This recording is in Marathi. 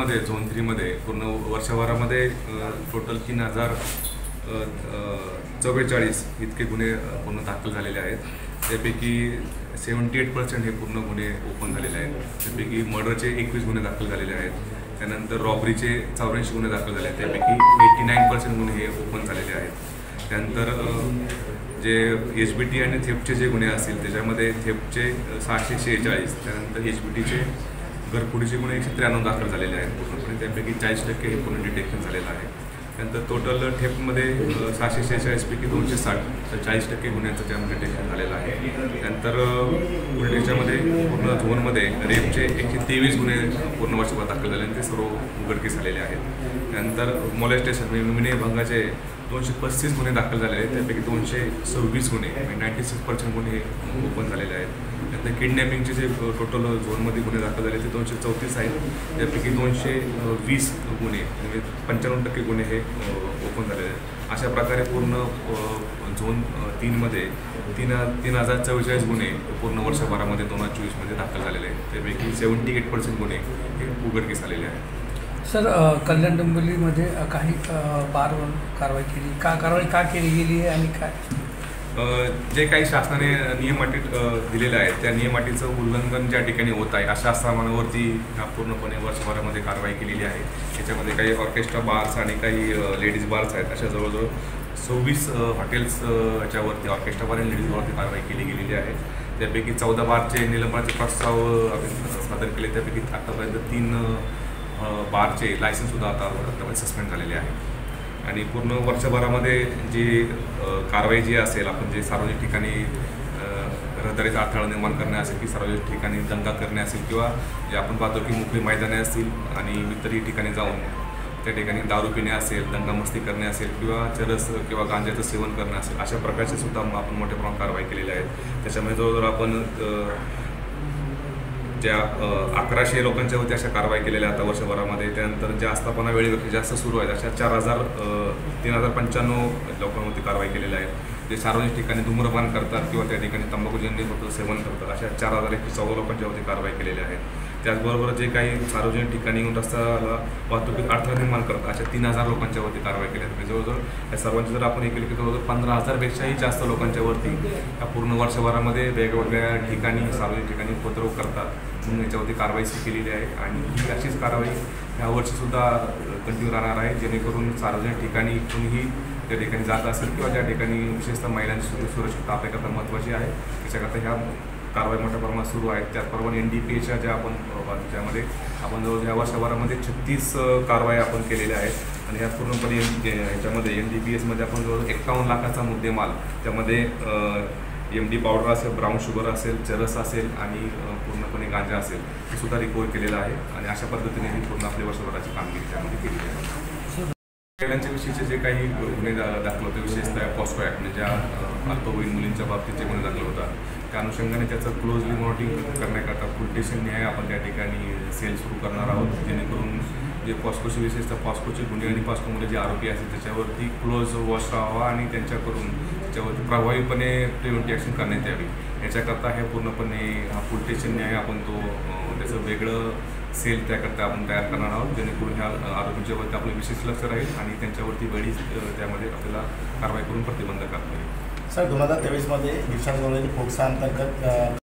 टोटलमध्ये झोन 3मध्ये पूर्ण वर्षभरामध्ये टोटल 3044 इतके गुन्हे पूर्ण दाखल झालेले आहेत. त्यापैकी 78% हे पूर्ण गुन्हे ओपन झालेले आहेत. त्यापैकी मर्डरचे 21 गुन्हे दाखल झालेले आहेत. त्यानंतर रॉबरीचे 84 गुन्हे दाखल झाले आहेत. त्यापैकी 89% गुन्हे हे ओपन झालेले आहेत. त्यानंतर जे HBT आणि थेफ्टचे जे गुन्हे असतील त्याच्यामध्ये थेफ्टचे 646, त्यानंतर HBTचे घरफोडीचे गुन्हे 193 दाखल झालेले आहेत पूर्णपणे. त्यापैकी 40% हे पूर्ण डिटेक्शन झालेलं आहे. त्यानंतर टोटल थेफ्टमध्ये 646 पैकी 260, तर 40% गुन्ह्यांचं त्यामध्ये डिटेक्शन झालेलं आहे. त्यानंतर त्याच्यामध्ये पूर्ण झोनमध्ये रेपचे 123 गुन्हे पूर्ण वर्षभर दाखल झाले आणि ते सर्व उघडकीस आलेले आहेत. त्यानंतर मॉलेस्टेशन विनयभंगाचे 235 गुन्हे दाखल झालेले आहेत. त्यापैकी 226 गुन्हे 96% गुन्हे ओपन झालेले आहेत. त्यानंतर किडनॅपिंगचे जे टोटल झोनमध्ये गुन्हे दाखल झाले ते 234 आहेत. त्यापैकी 220 गुन्हे म्हणजे 95% गुन्हे हे ओपन झालेले आहेत. अशा प्रकारे पूर्ण झोन 3मध्ये 3044 गुन्हे पूर्ण वर्षभरामध्ये 2024मध्ये दाखल झालेले आहेत. त्यापैकी 78% गुन्हे हे उघडकीस आलेले आहेत. सर, कल्याण डोंबिवलीमध्ये काही बारवर कारवाई केली कारवाई का केली गेली आहे आणि काय जे काही शासनाने नियम अटी दिलेले आहेत त्या नियम अटीचं उल्लंघन ज्या ठिकाणी होत आहे अशा स्थानावरती पूर्णपणे वर्षभरामध्ये कारवाई केलेली आहे. त्याच्यामध्ये काही ऑर्केस्ट्रा बार्स आणि काही लेडीज बार्स आहेत. अशा जवळजवळ 26 हॉटेल्स याच्यावरती ऑर्केस्ट्रा बार आणि लेडीज बारवरती कारवाई केली गेलेली आहे. त्यापैकी 14 बारचे निलंबनाचे प्रस्ताव सादर केले. त्यापैकी आतापर्यंत 3 बारचे लायसन्ससुद्धा आता सस्पेंड झालेले आहे. आणि पूर्ण वर्षभरामध्ये जी कारवाई जी असेल, आपण जे सार्वजनिक ठिकाणी रहदारीचा अडथळा निर्माण करणे असेल की सार्वजनिक ठिकाणी दंगा करणे असेल किंवा जे आपण पाहतो की मोकळी मैदाने असतील आणि इतरही ठिकाणी जाऊन त्या ठिकाणी दारू पिणे असेल, दंगामस्ती करणे असेल किंवा चरस किंवा गांजाचं सेवन करणं असेल अशा प्रकारचे सुद्धा आपण मोठ्या प्रमाणात कारवाई केलेली आहे. त्याच्यामध्ये जवळजवळ आपण ज्या 1100 लोकांच्यावरती अशा कारवाई केलेल्या आता वर्षभरामध्ये. त्यानंतर ज्या आस्थापना वेळेपेक्षा जास्त सुरू आहेत अशा 3095 लोकांवरती कारवाई केलेल्या आहेत. जे सार्वजनिक ठिकाणी धूम्रपान करतात किंवा त्या ठिकाणी तंबाखूजन्य सेवन करतात अशा 4114 लोकांच्यावरती कारवाई केलेल्या आहेत. त्याचबरोबर जे काही सार्वजनिक ठिकाणी येऊन रस्त्याला वाहतुकीत अडथळा निर्माण करतात अशा 3000 लोकांच्यावरती कारवाई केल्या आहेत. जवळजवळ या सर्वांची जर आपण हे केलं की जवळजवळ 15,000पेक्षाही जास्त लोकांच्यावरती या पूर्ण वर्षभरामध्ये वेगवेगळ्या ठिकाणी सार्वजनिक ठिकाणी उपद्रव करतात म्हणून याच्यावरती कारवाई केलेली आहे. आणि ही अशीच कारवाई यावर्षीसुद्धा कंटिन्यू राहणार आहे, जेणेकरून सार्वजनिक ठिकाणी कोणीही त्या ठिकाणी जात असेल किंवा ज्या ठिकाणी विशेषतः महिलांची सुरक्षितता आपल्याकरता महत्त्वाची आहे त्याच्याकरता ह्या कारवाई मोठ्या प्रमाणात सुरू आहेत. त्याचप्रमाणे NDPAच्या ज्या आपण ज्यामध्ये आपण जवळ या वर्षभरामध्ये 36 कारवाई आपण केलेल्या आहेत. आणि ह्या पूर्णपणे ह्याच्यामध्ये NDPSमध्ये आपण जवळ 51 लाखाचा मुद्देमाल, त्यामध्ये MD पावडर असेल, ब्राऊन शुगर असेल, चरस असेल आणि पूर्णपणे गांजा असेल हे सुद्धा रिकवर केलेलं आहे. आणि अशा पद्धतीने ही पूर्ण आपल्या वर्षभराची कामगिरी त्यामध्ये केलेली आहे. महिलांच्या विषयीचे जे काही गुन्हे दाखल होते, विशेषतः पॉस्को ॲक्ट म्हणजे ज्या अल्पवयीन मुलींच्या बाबतीत जे गुन्हे दाखल होतात त्या अनुषंगाने त्याचं क्लोजली मॉनिटरिंग करण्याकरता पोलीस स्टेशन न्याय आपण त्या ठिकाणी सेल सुरू करणार आहोत, जेणेकरून जे पॉस्कोचे विशेषतः पॉस्कोचे गुन्हे आणि पॉस्कोमध्ये जे आरोपी असतील त्याच्यावरती क्लोज वॉच राहावा आणि त्यांच्याकडून त्याच्यावरती प्रभावीपणे प्रिव्हेंटिव्ह ॲक्शन करण्यात यावी. याच्याकरता हे पूर्णपणे हा पोलीस स्टेशन न्याय आपण तो त्याचं वेगळं सेल त्याकरता आपण तयार करणार आहोत, जेणेकरून ह्या आरोपींच्यावरती आपलं विशेष लक्ष राहील आणि त्यांच्यावरती वेळीच त्यामध्ये आपल्याला कारवाई करून प्रतिबंध करता येईल. सर, 2023मध्ये दिशा पोक्सा अंतर्गत